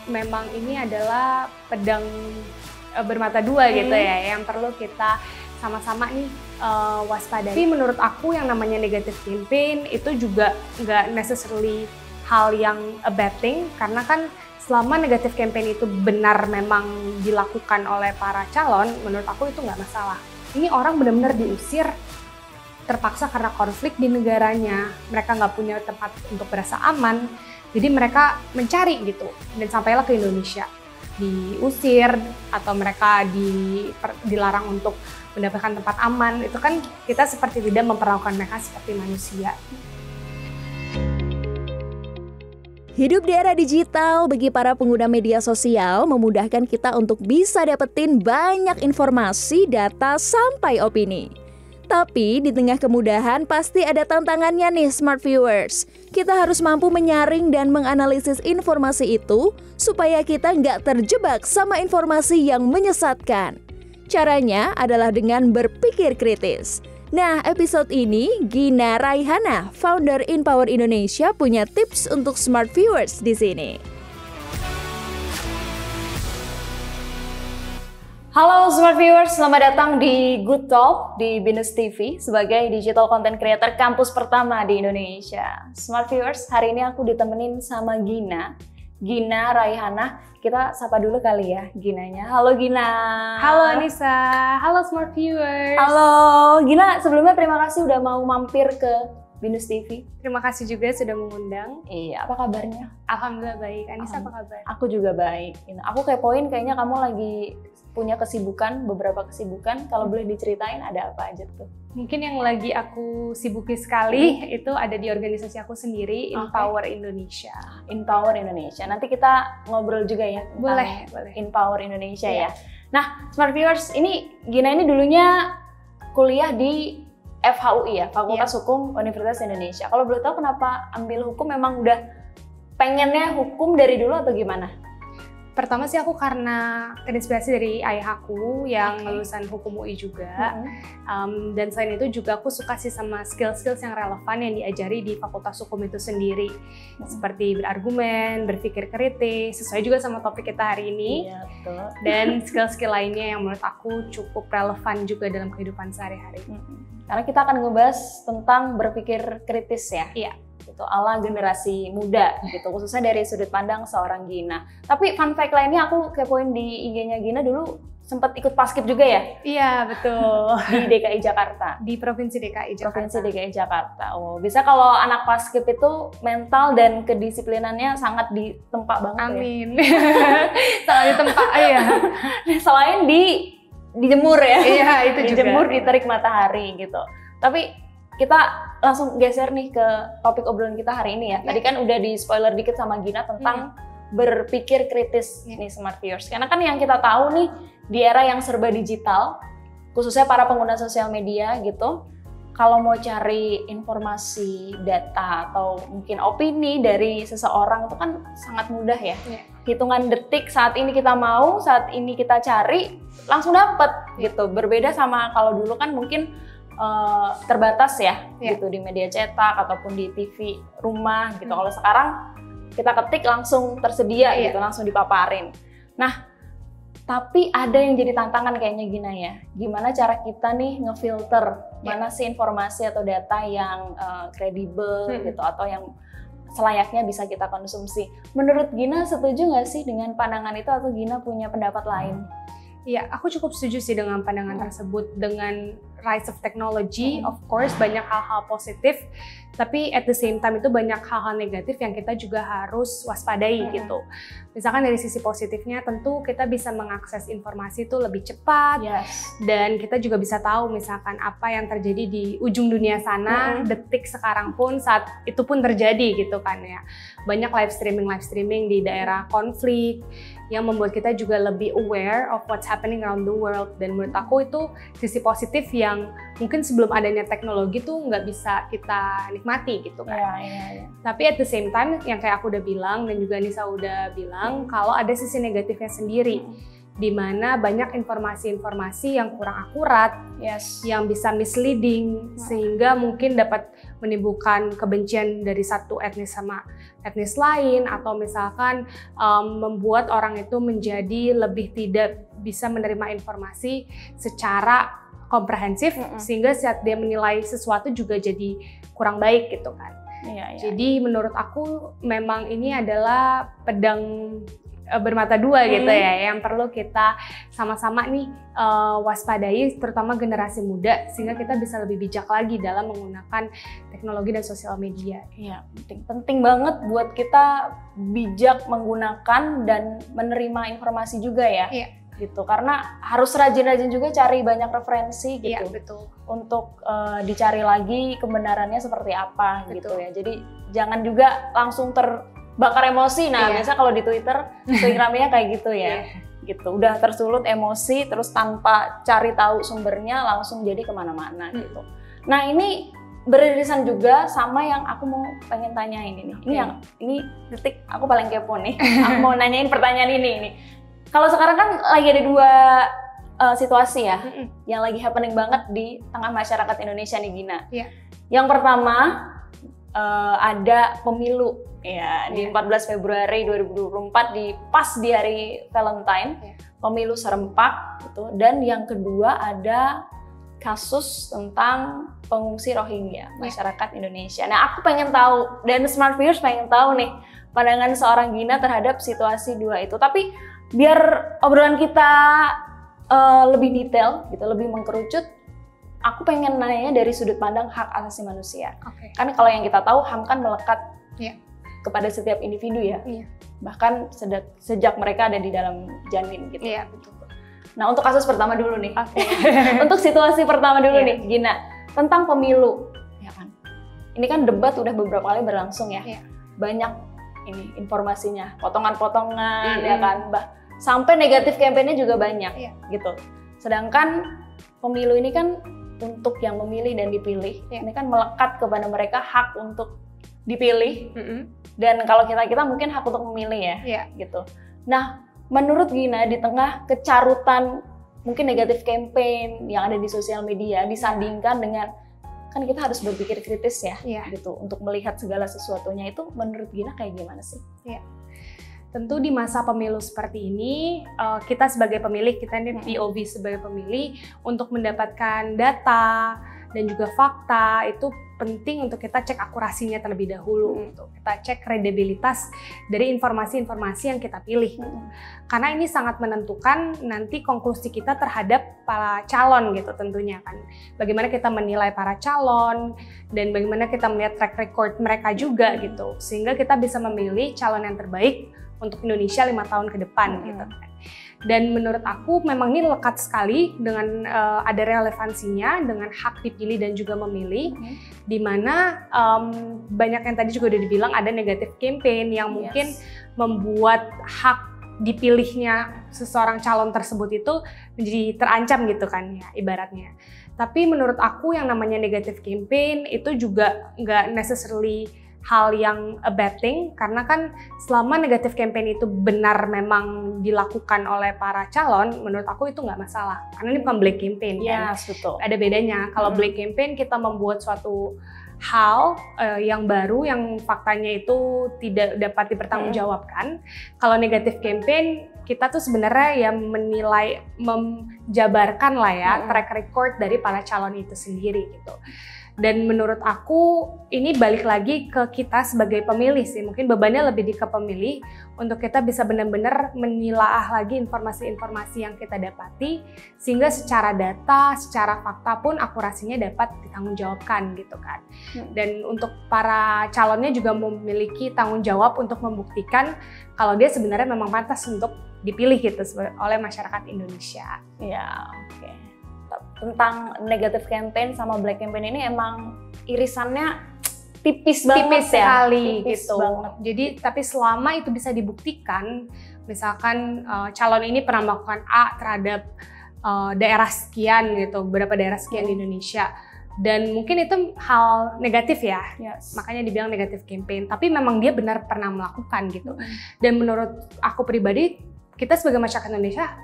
memang ini adalah pedang bermata dua gitu ya, yang perlu kita sama-sama nih waspadai. Tapi menurut aku yang namanya negative campaign itu juga nggak necessarily hal yang a bad thing, karena kan selama negative campaign itu benar memang dilakukan oleh para calon, menurut aku itu nggak masalah. Ini orang benar-benar diusir terpaksa karena konflik di negaranya, mereka nggak punya tempat untuk berasa aman, jadi mereka mencari gitu, dan sampailah ke Indonesia, diusir atau mereka dilarang untuk mendapatkan tempat aman. Itu kan kita seperti tidak memperlakukan mereka seperti manusia. Hidup di era digital bagi para pengguna media sosial memudahkan kita untuk bisa dapetin banyak informasi, data, sampai opini. Tapi di tengah kemudahan pasti ada tantangannya nih smart viewers. Kita harus mampu menyaring dan menganalisis informasi itu supaya kita nggak terjebak sama informasi yang menyesatkan. Caranya adalah dengan berpikir kritis. Nah, episode ini Gina Raihana, founder Empower Indonesia, punya tips untuk smart viewers di sini. Halo Smart Viewers, selamat datang di Good Talk di Binus TV sebagai digital content creator kampus pertama di Indonesia. Smart Viewers, hari ini aku ditemenin sama Gina Raihana. Kita sapa dulu kali ya Ginanya. Halo Gina. Halo Anissa, halo Smart Viewers. Halo Gina, sebelumnya terima kasih udah mau mampir ke Binus TV. Terima kasih juga sudah mengundang. Iya, apa kabarnya? Alhamdulillah baik. Anissa apa kabar? Aku juga baik. Aku kepoin kayaknya kamu lagi punya kesibukan, beberapa kesibukan. Kalau boleh diceritain ada apa aja tuh? Mungkin yang lagi aku sibuki sekali itu ada di organisasi aku sendiri, Empower Indonesia. Empower Indonesia. Nanti kita ngobrol juga ya tentang boleh. Empower Indonesia ya. Nah, Smart Viewers, ini Gina ini dulunya kuliah di FHUI ya, Fakultas Hukum Universitas Indonesia. Kalau boleh tahu kenapa ambil hukum, memang udah pengennya hukum dari dulu atau gimana? Pertama sih aku karena terinspirasi dari ayahku yang lulusan hukum UI juga, dan selain itu juga aku suka sih sama skill-skills yang relevan yang diajari di Fakultas Hukum itu sendiri, seperti berargumen, berpikir kritis, sesuai juga sama topik kita hari ini, dan skill-skill lainnya yang menurut aku cukup relevan juga dalam kehidupan sehari-hari. Karena kita akan ngebahas tentang berpikir kritis ya. Iya. Gitu, ala generasi muda gitu, khususnya dari sudut pandang seorang Gina. Tapi fun fact lainnya aku kepoin di IG-nya Gina dulu sempat ikut paskib juga ya? Iya, betul. Di DKI Jakarta. Di Provinsi DKI Jakarta. Provinsi DKI Jakarta. Oh, bisa kalau anak paskib itu mental dan kedisiplinannya sangat ditempa banget. Amin. Ya. Sangat ditempa, iya. Selain dijemur ya. Iya, itu juga. Dijemur, diterik matahari gitu. Tapi kita langsung geser nih ke topik obrolan kita hari ini ya. Tadi kan udah di spoiler dikit sama Gina tentang berpikir kritis nih Smart Viewers. Karena kan yang kita tahu nih di era yang serba digital, khususnya para pengguna sosial media gitu, kalau mau cari informasi, data, atau mungkin opini dari seseorang itu kan sangat mudah ya. Hitungan detik saat ini kita mau, saat ini kita cari, langsung dapet gitu. Berbeda sama kalau dulu kan mungkin terbatas ya, gitu di media cetak ataupun di TV rumah gitu. Kalau sekarang kita ketik langsung tersedia gitu, langsung dipaparin. Nah, tapi ada yang jadi tantangan kayaknya Gina ya. Gimana cara kita nih ngefilter mana sih informasi atau data yang kredibel gitu atau yang selayaknya bisa kita konsumsi. Menurut Gina setuju nggak sih dengan pandangan itu atau Gina punya pendapat lain? Iya, aku cukup setuju sih dengan pandangan tersebut. Dengan rise of technology, of course banyak hal-hal positif, tapi at the same time itu banyak hal-hal negatif yang kita juga harus waspadai gitu. Misalkan dari sisi positifnya, tentu kita bisa mengakses informasi itu lebih cepat, dan kita juga bisa tahu misalkan apa yang terjadi di ujung dunia sana, detik sekarang pun saat itu pun terjadi gitu kan ya. Banyak live streaming di daerah konflik, yang membuat kita juga lebih aware of what's happening around the world. Dan menurut aku itu sisi positif yang mungkin sebelum adanya teknologi tuh nggak bisa kita nikmati gitu kan. Tapi at the same time yang kayak aku udah bilang dan juga Nisa udah bilang, kalau ada sisi negatifnya sendiri. di mana banyak informasi-informasi yang kurang akurat, yang bisa misleading, sehingga mungkin dapat menimbulkan kebencian dari satu etnis sama etnis lain, atau misalkan membuat orang itu menjadi lebih tidak bisa menerima informasi secara komprehensif, sehingga saat dia menilai sesuatu juga jadi kurang baik gitu kan. Jadi menurut aku memang ini adalah pedang bermata dua gitu ya, yang perlu kita sama-sama nih waspadai, terutama generasi muda, sehingga kita bisa lebih bijak lagi dalam menggunakan teknologi dan sosial media. Iya, penting banget buat kita bijak menggunakan dan menerima informasi juga ya. Gitu, karena harus rajin-rajin juga cari banyak referensi gitu. Iya, betul. Untuk dicari lagi kebenarannya seperti apa gitu ya. Jadi jangan juga langsung terbakar emosi. Nah, biasa kalau di Twitter sering ramenya kayak gitu ya. Gitu, udah tersulut emosi terus tanpa cari tahu sumbernya langsung jadi kemana-mana gitu. Nah, ini beririsan juga sama yang aku mau pengen tanyain ini. Ini detik aku paling kepo nih. Aku mau nanyain pertanyaan ini. Kalau sekarang kan lagi ada dua situasi ya, yang lagi happening banget di tengah masyarakat Indonesia nih, Gina. Yang pertama ada pemilu ya di 14 Februari 2024 pas di hari Valentine, pemilu serempak gitu. Dan yang kedua ada kasus tentang pengungsi Rohingya, masyarakat Indonesia. Nah, aku pengen tahu dan Smart Viewers pengen tahu nih pandangan seorang Gina terhadap situasi dua itu. Tapi biar obrolan kita lebih detail gitu, lebih mengkerucut, aku pengen nanya dari sudut pandang hak asasi manusia. Kan kalau yang kita tahu HAM kan melekat kepada setiap individu ya. Bahkan sejak mereka ada di dalam janin gitu. Betul. Nah, untuk kasus pertama dulu nih. Untuk situasi pertama dulu nih, Gina, tentang pemilu, ya kan. Ini kan debat udah beberapa kali berlangsung ya. Banyak ini informasinya, potongan-potongan ya kan, sampai negatif campaign-nya juga banyak gitu. Sedangkan pemilu ini kan untuk yang memilih dan dipilih, ini kan melekat kepada mereka hak untuk dipilih, dan kalau kita mungkin hak untuk memilih ya, gitu. Nah, menurut Gina di tengah kecarutan mungkin negatif campaign yang ada di sosial media disandingkan dengan kan kita harus berpikir kritis ya, gitu untuk melihat segala sesuatunya, itu menurut Gina kayak gimana sih? Tentu di masa pemilu seperti ini, kita sebagai pemilih, kita ini POV sebagai pemilih, untuk mendapatkan data dan juga fakta itu penting untuk kita cek akurasinya terlebih dahulu, untuk kita cek kredibilitas dari informasi-informasi yang kita pilih. Karena ini sangat menentukan nanti konklusi kita terhadap para calon gitu tentunya kan. Bagaimana kita menilai para calon dan bagaimana kita melihat track record mereka juga gitu. Sehingga kita bisa memilih calon yang terbaik untuk Indonesia 5 tahun ke depan gitu kan. Dan menurut aku memang ini lekat sekali dengan ada relevansinya dengan hak dipilih dan juga memilih, di mana banyak yang tadi juga udah dibilang ada negatif campaign yang mungkin membuat hak dipilihnya seseorang calon tersebut itu menjadi terancam gitu kan ya ibaratnya. Tapi menurut aku yang namanya negatif campaign itu juga nggak necessarily hal yang a bad thing, karena kan selama negatif campaign itu benar memang dilakukan oleh para calon, menurut aku itu nggak masalah, karena ini bukan black campaign kan. Betul. Ada bedanya. Kalau black campaign kita membuat suatu hal yang baru yang faktanya itu tidak dapat dipertanggungjawabkan. Kalau negatif campaign kita tuh sebenarnya yang menilai, menjabarkan lah ya track record dari para calon itu sendiri gitu. Dan menurut aku ini balik lagi ke kita sebagai pemilih sih, mungkin bebannya lebih di ke pemilih untuk kita bisa benar-benar menelaah lagi informasi-informasi yang kita dapati, sehingga secara data, secara fakta pun akurasinya dapat ditanggungjawabkan gitu kan. Dan untuk para calonnya juga memiliki tanggung jawab untuk membuktikan kalau dia sebenarnya memang pantas untuk dipilih gitu oleh masyarakat Indonesia. Ya, oke. Tentang negatif campaign sama black campaign ini emang irisannya tipis banget sekali tipis gitu. Banget. Jadi tapi selama itu bisa dibuktikan, misalkan calon ini pernah melakukan A terhadap daerah sekian gitu, beberapa daerah sekian di Indonesia, dan mungkin itu hal negatif ya, makanya dibilang negatif campaign. Tapi memang dia benar pernah melakukan gitu. Dan menurut aku pribadi, kita sebagai masyarakat Indonesia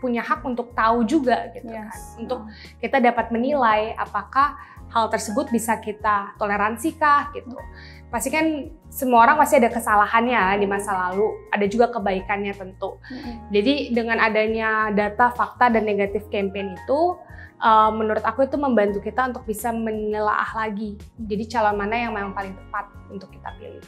punya hak untuk tahu juga gitu kan. Untuk kita dapat menilai apakah hal tersebut bisa kita toleransi kah gitu. Pasti kan semua orang pasti ada kesalahannya di masa lalu, ada juga kebaikannya tentu. Jadi dengan adanya data, fakta, dan negatif campaign itu, menurut aku itu membantu kita untuk bisa menelaah lagi. Jadi calon mana yang memang paling tepat untuk kita pilih.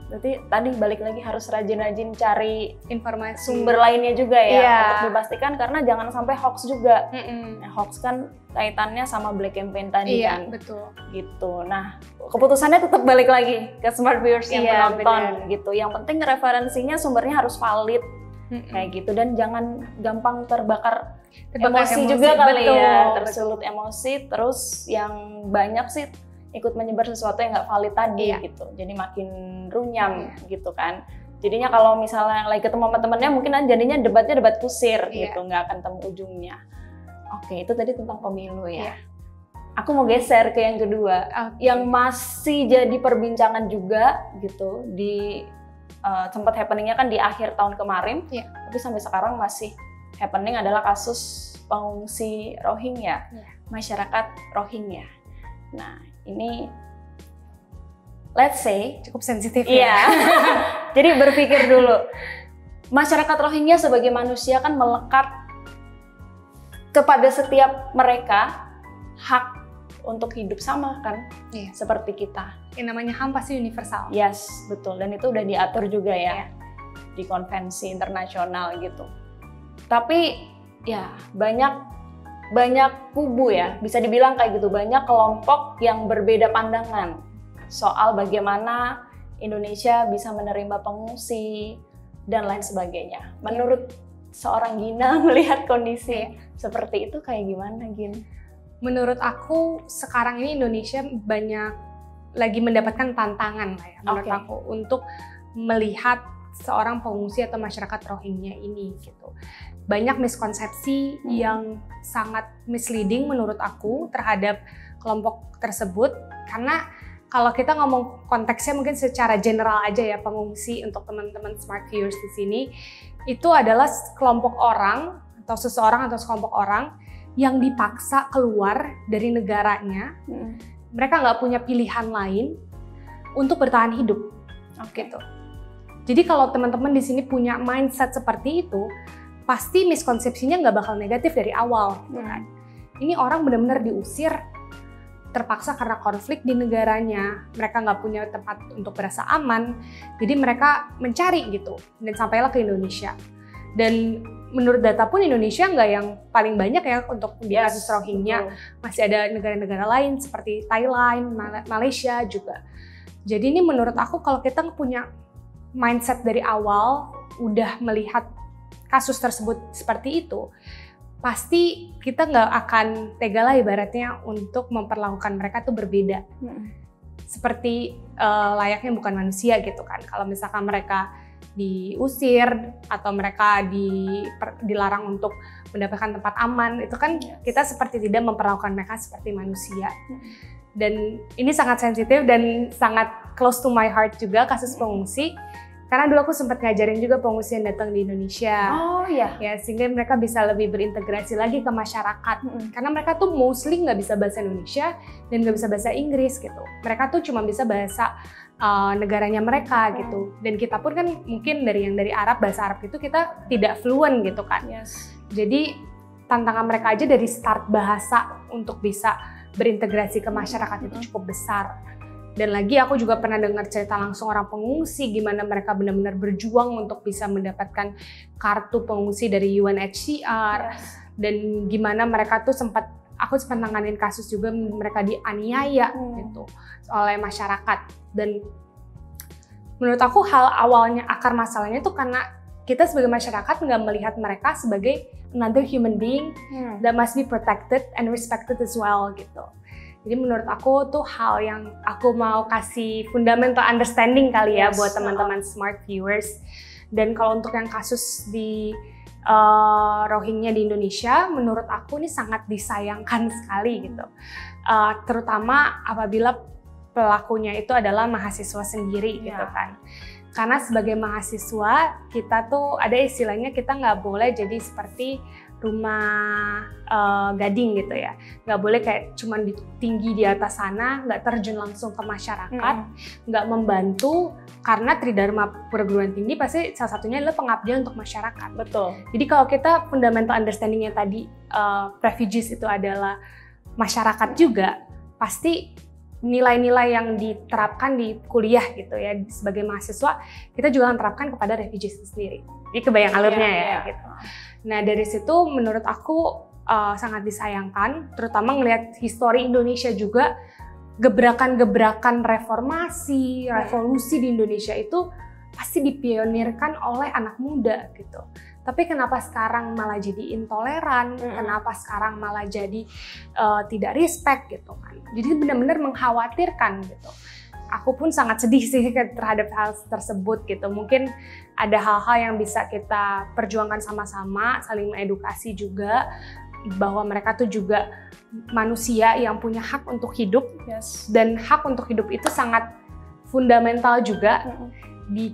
Berarti tadi balik lagi harus rajin-rajin cari informasi sumber lainnya juga ya, untuk dipastikan, karena jangan sampai hoax juga. Nah, hoax kan kaitannya sama black campaign tadi kan. Betul. Gitu. Nah, keputusannya tetap balik lagi ke smart viewers yang menonton gitu. Yang penting referensinya, sumbernya harus valid. Kayak gitu, dan jangan gampang terbakar emosi juga kali ya, tersulut emosi, terus yang banyak sih ikut menyebar sesuatu yang nggak valid tadi gitu, jadi makin runyam gitu kan. Jadinya kalau misalnya lagi ketemu sama temennya, mungkin jadinya debatnya debat kusir gitu, nggak akan temu ujungnya. Oke, itu tadi tentang pemilu ya. Aku mau geser ke yang kedua, yang masih jadi perbincangan juga gitu di sempat happeningnya kan di akhir tahun kemarin, tapi sampai sekarang masih happening, adalah kasus pengungsi Rohingya, masyarakat Rohingya. Nah, ini let's say cukup sensitif ya. Jadi berpikir dulu, masyarakat Rohingya sebagai manusia kan melekat kepada setiap mereka hak untuk hidup sama kan, seperti kita. Yang namanya HAM pasti universal. Yes, betul. Dan itu udah diatur juga ya di konvensi internasional gitu. Tapi ya banyak kubu ya, bisa dibilang kayak gitu, banyak kelompok yang berbeda pandangan soal bagaimana Indonesia bisa menerima pengungsi dan lain sebagainya. Menurut seorang Gina melihat kondisi seperti itu kayak gimana, Gin? Menurut aku sekarang ini Indonesia banyak lagi mendapatkan tantangan lah ya, menurut aku, untuk melihat seorang pengungsi atau masyarakat Rohingya ini gitu. Banyak miskonsepsi yang sangat misleading menurut aku terhadap kelompok tersebut, karena kalau kita ngomong konteksnya mungkin secara general aja ya, pengungsi untuk teman-teman smart viewers di sini itu adalah kelompok orang atau seseorang atau sekelompok orang yang dipaksa keluar dari negaranya. Mereka nggak punya pilihan lain untuk bertahan hidup, gitu. Jadi kalau teman-teman di sini punya mindset seperti itu, pasti miskonsepsinya nggak bakal negatif dari awal. Kan? Ini orang benar-benar diusir, terpaksa karena konflik di negaranya. Mereka nggak punya tempat untuk berasa aman, jadi mereka mencari gitu, dan sampailah ke Indonesia. Dan menurut data pun Indonesia nggak yang paling banyak ya untuk di kasus Rohingya. Masih ada negara-negara lain seperti Thailand, Malaysia juga. Jadi ini menurut aku kalau kita punya mindset dari awal, udah melihat kasus tersebut seperti itu, pasti kita nggak akan tega lah ibaratnya untuk memperlakukan mereka tuh berbeda. Seperti layaknya bukan manusia gitu kan. Kalau misalkan mereka diusir atau mereka dilarang untuk mendapatkan tempat aman, itu kan kita seperti tidak memperlakukan mereka seperti manusia. Dan ini sangat sensitif dan sangat close to my heart juga kasus pengungsi, karena dulu aku sempat ngajarin juga pengungsi yang datang di Indonesia. Ya, sehingga mereka bisa lebih berintegrasi lagi ke masyarakat. Karena mereka tuh mostly nggak bisa bahasa Indonesia dan nggak bisa bahasa Inggris gitu. Mereka tuh cuma bisa bahasa negaranya mereka gitu. Dan kita pun kan mungkin dari Arab, bahasa Arab itu kita tidak fluent gitu kan. Jadi tantangan mereka aja dari start bahasa untuk bisa berintegrasi ke masyarakat itu cukup besar. Dan lagi aku juga pernah dengar cerita langsung orang pengungsi, gimana mereka benar-benar berjuang untuk bisa mendapatkan kartu pengungsi dari UNHCR. Dan gimana mereka tuh aku sempat nanganin kasus juga mereka dianiaya gitu oleh masyarakat. Dan menurut aku hal awalnya, akar masalahnya tuh karena kita sebagai masyarakat nggak melihat mereka sebagai another human being that must be protected and respected as well gitu. Jadi menurut aku tuh hal yang aku mau kasih fundamental understanding kali ya buat teman-teman smart viewers. Dan kalau untuk yang kasus di Rohingya di Indonesia, menurut aku ini sangat disayangkan sekali gitu. Terutama apabila pelakunya itu adalah mahasiswa sendiri gitu kan. Karena sebagai mahasiswa kita tuh ada istilahnya, kita nggak boleh jadi seperti rumah gading gitu ya, nggak boleh kayak cuman tinggi di atas sana, nggak terjun langsung ke masyarakat, nggak membantu, karena Tridharma perguruan tinggi pasti salah satunya adalah pengabdian untuk masyarakat. Betul. Jadi kalau kita fundamental understanding-nya tadi refugees itu adalah masyarakat juga, pasti nilai-nilai yang diterapkan di kuliah gitu ya sebagai mahasiswa, kita juga akan terapkan kepada refugees itu sendiri. Jadi kebayang alurnya ya gitu. Nah dari situ menurut aku sangat disayangkan, terutama ngelihat histori Indonesia juga, gebrakan-gebrakan reformasi, revolusi di Indonesia itu pasti dipionirkan oleh anak muda gitu. Tapi kenapa sekarang malah jadi intoleran, kenapa sekarang malah jadi tidak respect gitu kan. Jadi benar-benar mengkhawatirkan gitu. Aku pun sangat sedih sih terhadap hal tersebut gitu. Mungkin ada hal-hal yang bisa kita perjuangkan sama-sama, saling mengedukasi juga, bahwa mereka tuh juga manusia yang punya hak untuk hidup. Dan hak untuk hidup itu sangat fundamental juga.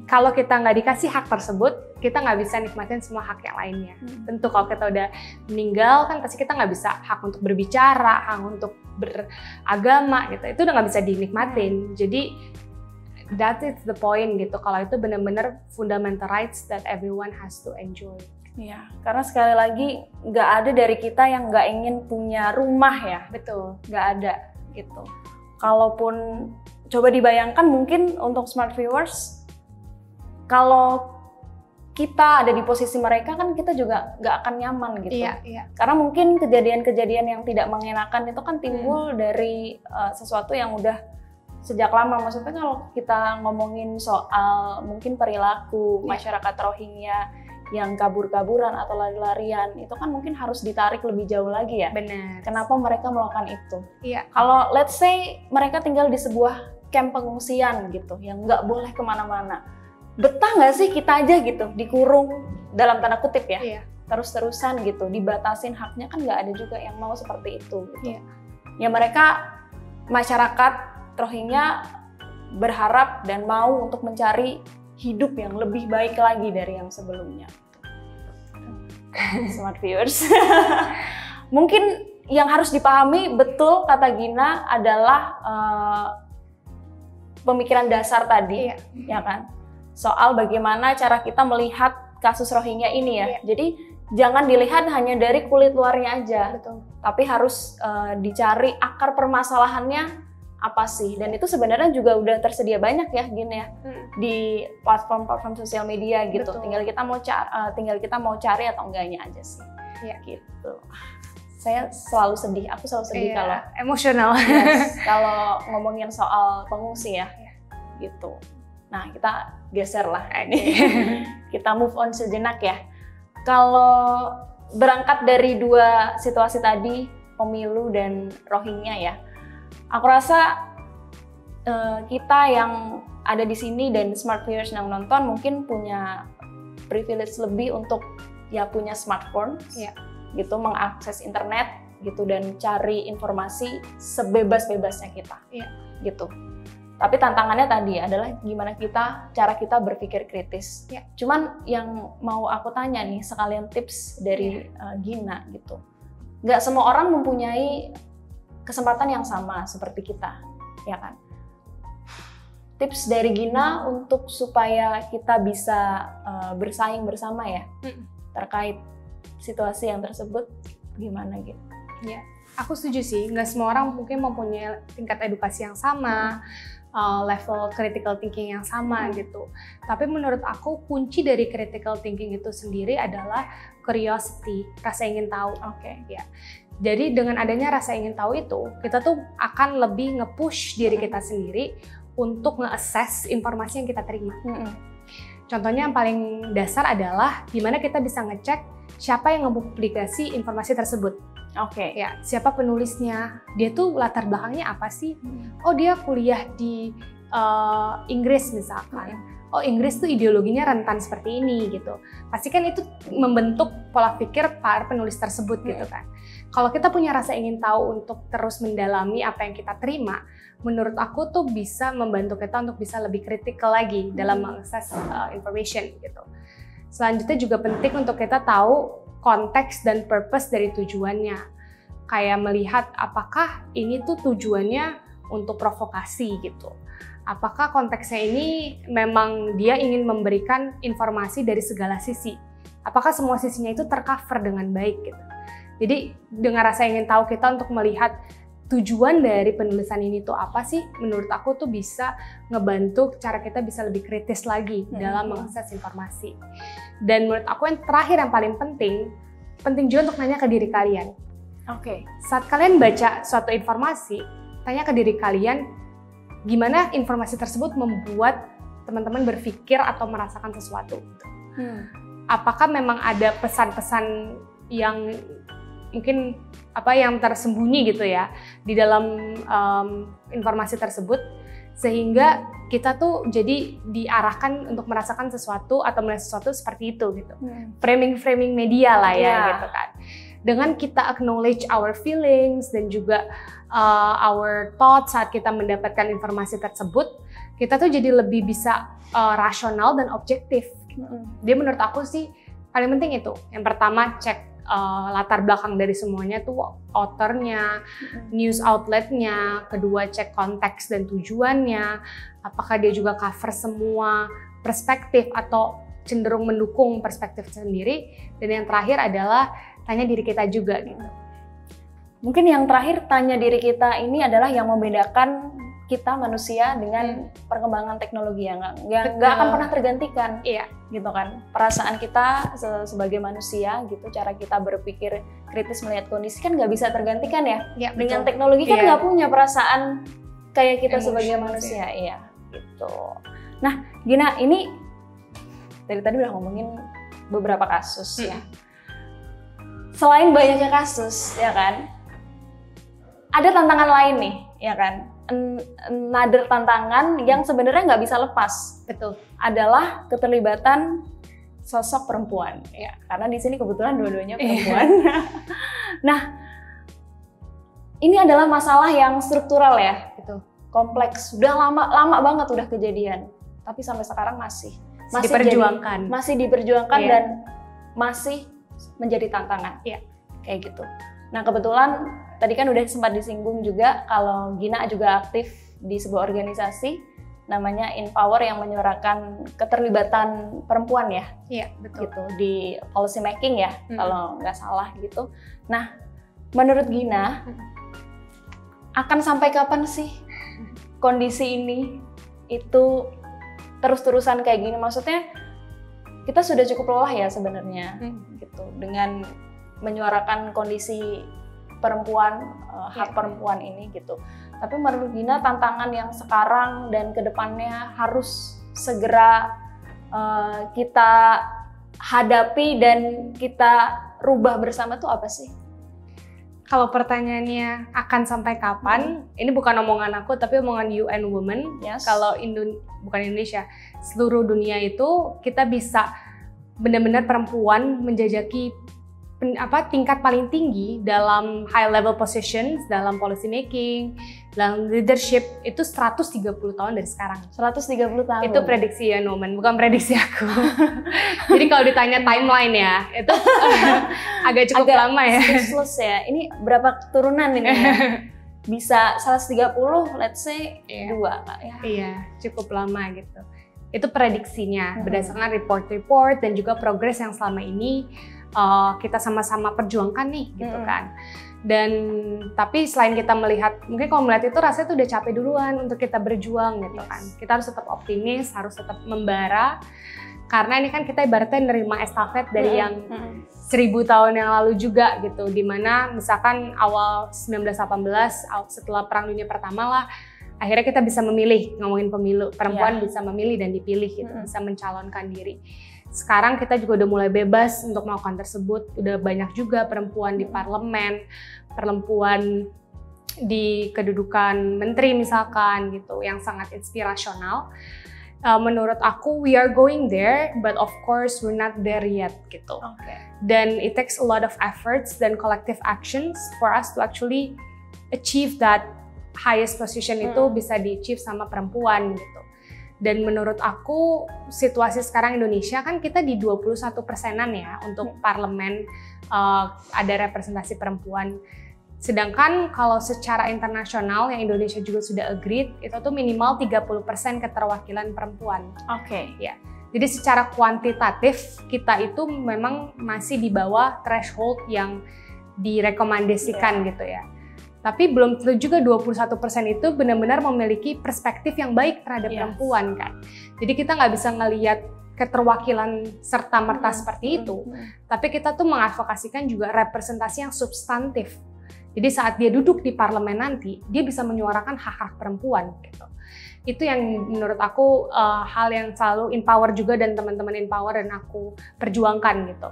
Kalau kita nggak dikasih hak tersebut, kita nggak bisa nikmatin semua hak yang lainnya. Tentu kalau kita udah meninggal kan pasti kita nggak bisa hak untuk berbicara, hak untuk beragama gitu, itu udah nggak bisa dinikmatin. Jadi that is the point gitu, kalau itu benar-benar fundamental rights that everyone has to enjoy. Iya, karena sekali lagi nggak ada dari kita yang nggak ingin punya rumah ya. Betul. Nggak ada gitu. Kalaupun coba dibayangkan mungkin untuk smart viewers, kalau kita ada di posisi mereka kan kita juga nggak akan nyaman gitu. Iya. Karena mungkin kejadian-kejadian yang tidak mengenakan itu kan timbul dari sesuatu yang udah sejak lama. Maksudnya kalau kita ngomongin soal mungkin perilaku masyarakat Rohingya yang kabur-kaburan atau lari-larian, itu kan mungkin harus ditarik lebih jauh lagi ya. Benar. Kenapa mereka melakukan itu? Iya. Kalau let's say mereka tinggal di sebuah camp pengungsian gitu, yang nggak boleh kemana-mana. Betah nggak sih kita aja gitu dikurung dalam tanda kutip ya, terus-terusan gitu, dibatasin haknya, kan nggak ada juga yang mau seperti itu gitu. Ya mereka masyarakat Rohingya berharap dan mau untuk mencari hidup yang lebih baik lagi dari yang sebelumnya. Smart viewers, mungkin yang harus dipahami betul kata Gina adalah pemikiran dasar tadi, ya kan? Soal bagaimana cara kita melihat kasus Rohingya ini ya. Jadi jangan dilihat hanya dari kulit luarnya aja. Betul. Tapi harus dicari akar permasalahannya apa sih. Dan itu sebenarnya juga udah tersedia banyak ya Gin ya, di platform-platform sosial media gitu. Betul. Tinggal kita mau cari atau enggaknya aja sih. Gitu. Saya selalu sedih, aku selalu sedih kalau emosional. Kalau ngomongin soal pengungsi ya. Gitu. Nah, kita geser lah ini. Kita move on sejenak ya. Kalau berangkat dari dua situasi tadi, pemilu dan Rohingya ya, aku rasa kita yang ada di sini dan smart viewers yang nonton mungkin punya privilege lebih untuk ya punya smartphone, gitu, mengakses internet gitu dan cari informasi sebebas-bebasnya kita, gitu. Tapi tantangannya tadi adalah gimana cara kita berpikir kritis. Cuman yang mau aku tanya nih, sekalian tips dari Gina gitu. Nggak semua orang mempunyai kesempatan yang sama seperti kita, ya kan? Tips dari Gina untuk supaya kita bisa bersaing bersama ya, terkait situasi yang tersebut, gimana gitu? Ya, aku setuju sih. Nggak semua orang mungkin mempunyai tingkat edukasi yang sama, level critical thinking yang sama gitu. Tapi menurut aku kunci dari critical thinking itu sendiri adalah curiosity, rasa ingin tahu. Ya. Jadi dengan adanya rasa ingin tahu itu, kita tuh akan lebih nge-push diri kita sendiri untuk nge-assess informasi yang kita terima. Contohnya yang paling dasar adalah gimana kita bisa ngecek siapa yang ngepublikasi informasi tersebut. Ya, siapa penulisnya, dia tuh latar belakangnya apa sih? Oh, dia kuliah di Inggris misalkan. Oh, Inggris tuh ideologinya rentan seperti ini gitu. Pasti kan itu membentuk pola pikir para penulis tersebut gitu kan. Kalau kita punya rasa ingin tahu untuk terus mendalami apa yang kita terima, menurut aku tuh bisa membantu kita untuk bisa lebih kritikal lagi dalam mengakses information gitu. Selanjutnya juga penting untuk kita tahu konteks dan purpose dari tujuannya. Kayak melihat apakah ini tuh tujuannya untuk provokasi gitu. Apakah konteksnya ini memang dia ingin memberikan informasi dari segala sisi. Apakah semua sisinya itu tercover dengan baik gitu. Jadi dengan rasa ingin tahu kita untuk melihat tujuan dari penulisan ini tuh apa sih, menurut aku tuh bisa ngebantu cara kita bisa lebih kritis lagi dalam mengakses informasi. Dan menurut aku yang terakhir yang paling penting juga untuk nanya ke diri kalian. Oke. Saat kalian baca suatu informasi, tanya ke diri kalian, gimana informasi tersebut membuat teman-teman berpikir atau merasakan sesuatu. Apakah memang ada pesan-pesan yang mungkin yang tersembunyi gitu ya di dalam informasi tersebut, sehingga kita tuh jadi diarahkan untuk merasakan sesuatu atau melihat sesuatu seperti itu gitu. Framing media lah ya gitu kan. Dengan kita acknowledge our feelings dan juga our thoughts saat kita mendapatkan informasi tersebut, kita tuh jadi lebih bisa rasional dan objektif. Dia menurut aku sih paling penting itu. Yang pertama cek latar belakang dari semuanya tuh authornya, news outletnya, kedua cek konteks dan tujuannya, apakah dia juga cover semua perspektif atau cenderung mendukung perspektif sendiri, dan yang terakhir adalah tanya diri kita juga gitu. Mungkin yang terakhir tanya diri kita ini adalah yang membedakan kita manusia dengan perkembangan teknologi yang nggak akan pernah tergantikan, gitu kan. Perasaan kita sebagai manusia gitu, cara kita berpikir kritis melihat kondisi kan nggak bisa tergantikan ya. Dengan teknologi kan nggak punya perasaan kayak kita sebagai manusia, gitu. Nah, Gina, ini dari tadi udah ngomongin beberapa kasus ya. Selain banyaknya kasus, ya kan, ada tantangan lain nih, ya kan. Another tantangan yang sebenarnya nggak bisa lepas, betul, adalah keterlibatan sosok perempuan, ya. Karena di sini kebetulan dua-duanya perempuan. Nah, ini adalah masalah yang struktural ya, gitu, kompleks, udah lama banget udah kejadian, tapi sampai sekarang masih diperjuangkan dan masih menjadi tantangan, kayak gitu. Nah, kebetulan tadi kan udah sempat disinggung juga kalau Gina juga aktif di sebuah organisasi namanya Empower yang menyuarakan keterlibatan perempuan ya. Iya, betul. Gitu, di policy making ya, kalau nggak salah gitu. Nah, menurut Gina, akan sampai kapan sih kondisi ini itu terus-terusan kayak gini? Maksudnya kita sudah cukup lelah ya sebenarnya, gitu, dengan menyuarakan kondisi perempuan, hak perempuan ini gitu. Tapi menurut Gina tantangan yang sekarang dan kedepannya harus segera kita hadapi dan kita rubah bersama tuh apa sih? Kalau pertanyaannya akan sampai kapan, ini bukan omongan aku tapi omongan UN Women. Kalau bukan Indonesia, seluruh dunia itu kita bisa benar-benar perempuan menjajaki tingkat paling tinggi dalam high level positions, dalam policy making, dalam leadership itu 130 tahun dari sekarang. 130 tahun. Itu prediksi UN Women, bukan prediksi aku. Jadi kalau ditanya timeline ya, itu agak lama ya. Speechless ya. Ini berapa turunan ini ya? Bisa 130, let's say 2 Kak ya. Iya, cukup lama gitu. Itu prediksinya berdasarkan report-report dan juga progres yang selama ini kita sama-sama perjuangkan nih gitu kan. Dan tapi selain kita melihat, mungkin kalau melihat itu rasanya tuh udah capek duluan untuk kita berjuang gitu kan. Kita harus tetap optimis, harus tetap membara, karena ini kan kita ibaratnya nerima estafet dari yang 1000 tahun yang lalu juga gitu, dimana misalkan awal 1918 setelah Perang Dunia Pertama lah, akhirnya kita bisa memilih, ngomongin pemilu, perempuan bisa memilih dan dipilih gitu, bisa mencalonkan diri. Sekarang kita juga udah mulai bebas untuk melakukan tersebut, udah banyak juga perempuan di parlemen, perempuan di kedudukan menteri misalkan gitu, yang sangat inspirasional. Menurut aku we are going there, but of course we're not there yet gitu. Dan it takes a lot of efforts dan collective actions for us to actually achieve that highest position itu bisa di-achieve sama perempuan gitu. Dan menurut aku situasi sekarang Indonesia kan kita di 21%-an ya untuk parlemen ada representasi perempuan. Sedangkan kalau secara internasional yang Indonesia juga sudah agreed itu tuh minimal 30% keterwakilan perempuan. Oke. Ya. Jadi secara kuantitatif kita itu memang masih di bawah threshold yang direkomendasikan gitu ya. Tapi belum tentu juga 21% itu benar-benar memiliki perspektif yang baik terhadap perempuan kan. Jadi kita nggak bisa ngelihat keterwakilan serta-merta seperti itu. Tapi kita tuh mengadvokasikan juga representasi yang substantif. Jadi saat dia duduk di parlemen nanti, dia bisa menyuarakan hak-hak perempuan gitu. Itu yang menurut aku hal yang selalu Empower juga dan teman-teman Empower dan aku perjuangkan gitu.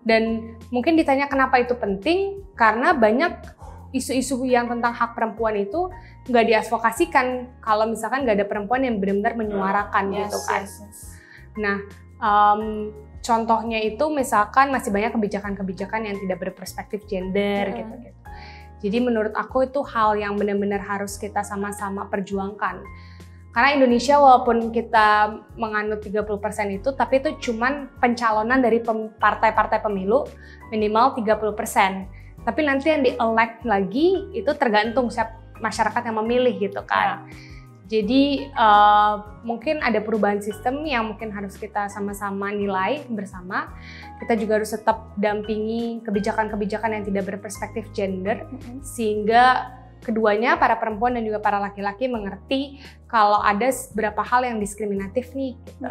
Dan mungkin ditanya kenapa itu penting, karena banyak isu-isu yang tentang hak perempuan itu nggak diadvokasikan kalau misalkan nggak ada perempuan yang benar-benar menyuarakan gitu kan. Nah, contohnya itu misalkan masih banyak kebijakan-kebijakan yang tidak berperspektif gender gitu-gitu. Jadi menurut aku itu hal yang benar-benar harus kita sama-sama perjuangkan. Karena Indonesia walaupun kita menganut 30% itu, tapi itu cuman pencalonan dari partai-partai pemilu minimal 30%. Tapi nanti yang di-elect lagi itu tergantung siapa masyarakat yang memilih gitu kan. Jadi mungkin ada perubahan sistem yang mungkin harus kita sama-sama nilai bersama. Kita juga harus tetap dampingi kebijakan-kebijakan yang tidak berperspektif gender, sehingga keduanya, para perempuan dan juga para laki-laki mengerti kalau ada beberapa hal yang diskriminatif nih gitu.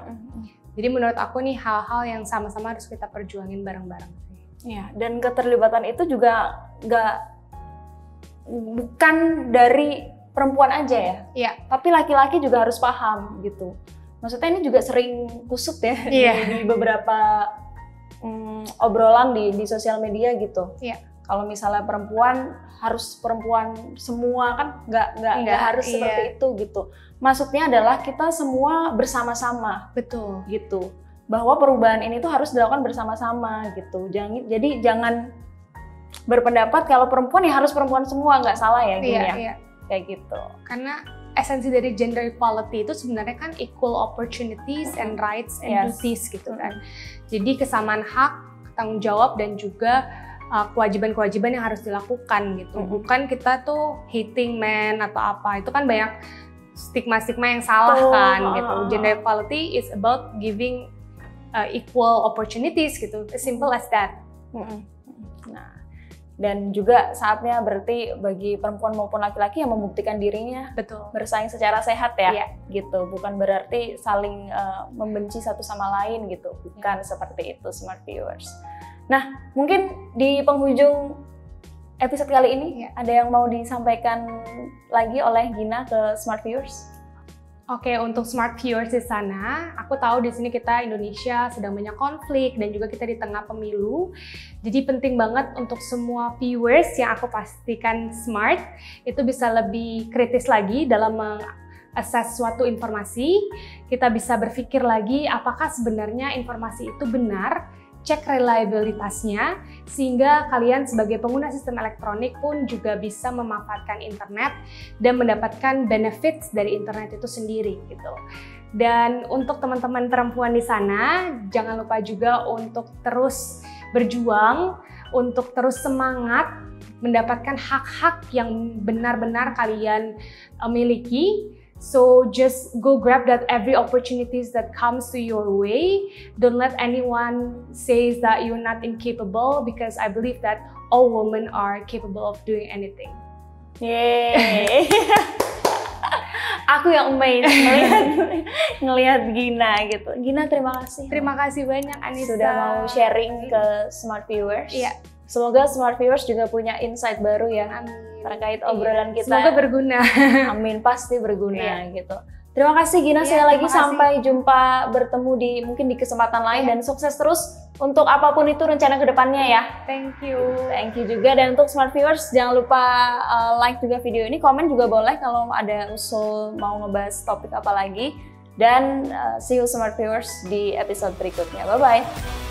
Jadi menurut aku nih hal-hal yang sama-sama harus kita perjuangin bareng-bareng. Ya, dan keterlibatan itu juga bukan dari perempuan aja ya. Iya. Tapi laki-laki juga harus paham gitu. Maksudnya ini juga sering kusut ya di beberapa obrolan di sosial media gitu. Iya. Kalau misalnya perempuan harus perempuan semua kan nggak harus seperti itu gitu. Maksudnya adalah kita semua bersama-sama. Betul. Gitu. Bahwa perubahan ini tuh harus dilakukan bersama-sama gitu. Jadi jangan berpendapat kalau perempuan ya harus perempuan semua, nggak salah ya gini ya. Iya. Kayak gitu. Karena esensi dari gender equality itu sebenarnya kan equal opportunities and rights and duties gitu kan. Jadi kesamaan hak, tanggung jawab dan juga kewajiban-kewajiban yang harus dilakukan gitu. Bukan kita tuh hating men atau apa. Itu kan banyak stigma-stigma yang salah kan gitu. Gender equality is about giving equal opportunities gitu, as simple as that. Nah, dan juga saatnya berarti bagi perempuan maupun laki-laki yang membuktikan dirinya bersaing secara sehat ya, gitu. Bukan berarti saling membenci satu sama lain gitu, bukan seperti itu Smart Viewers. Nah, mungkin di penghujung episode kali ini ada yang mau disampaikan lagi oleh Gina ke Smart Viewers? Oke, untuk Smart Viewers di sana, aku tahu di sini kita Indonesia sedang banyak konflik dan juga kita di tengah pemilu. Jadi penting banget untuk semua viewers yang aku pastikan smart itu bisa lebih kritis lagi dalam mengakses suatu informasi. Kita bisa berpikir lagi apakah sebenarnya informasi itu benar, cek reliabilitasnya, sehingga kalian sebagai pengguna sistem elektronik pun juga bisa memanfaatkan internet dan mendapatkan benefits dari internet itu sendiri gitu. Dan untuk teman-teman perempuan di sana, jangan lupa juga untuk terus berjuang, untuk terus semangat mendapatkan hak-hak yang benar-benar kalian miliki. So just go grab that every opportunities that comes to your way. Don't let anyone say that you're not incapable, because I believe that all women are capable of doing anything. Yeay. Aku yang amazed ngelihat Gina gitu. Gina, terima kasih. Terima kasih banyak Anissa sudah mau sharing ke Smart Viewers. Iya. Semoga Smart Viewers juga punya insight baru ya. Amin. Terkait obrolan kita. Semoga berguna. Amin, pasti berguna gitu. Terima kasih Gina sekali lagi, sampai jumpa bertemu mungkin di kesempatan lain dan sukses terus untuk apapun itu rencana kedepannya ya. Thank you. Thank you juga, dan untuk Smart Viewers jangan lupa like juga video ini, komen juga boleh kalau ada usul mau ngebahas topik apa lagi, dan see you Smart Viewers di episode berikutnya. Bye bye.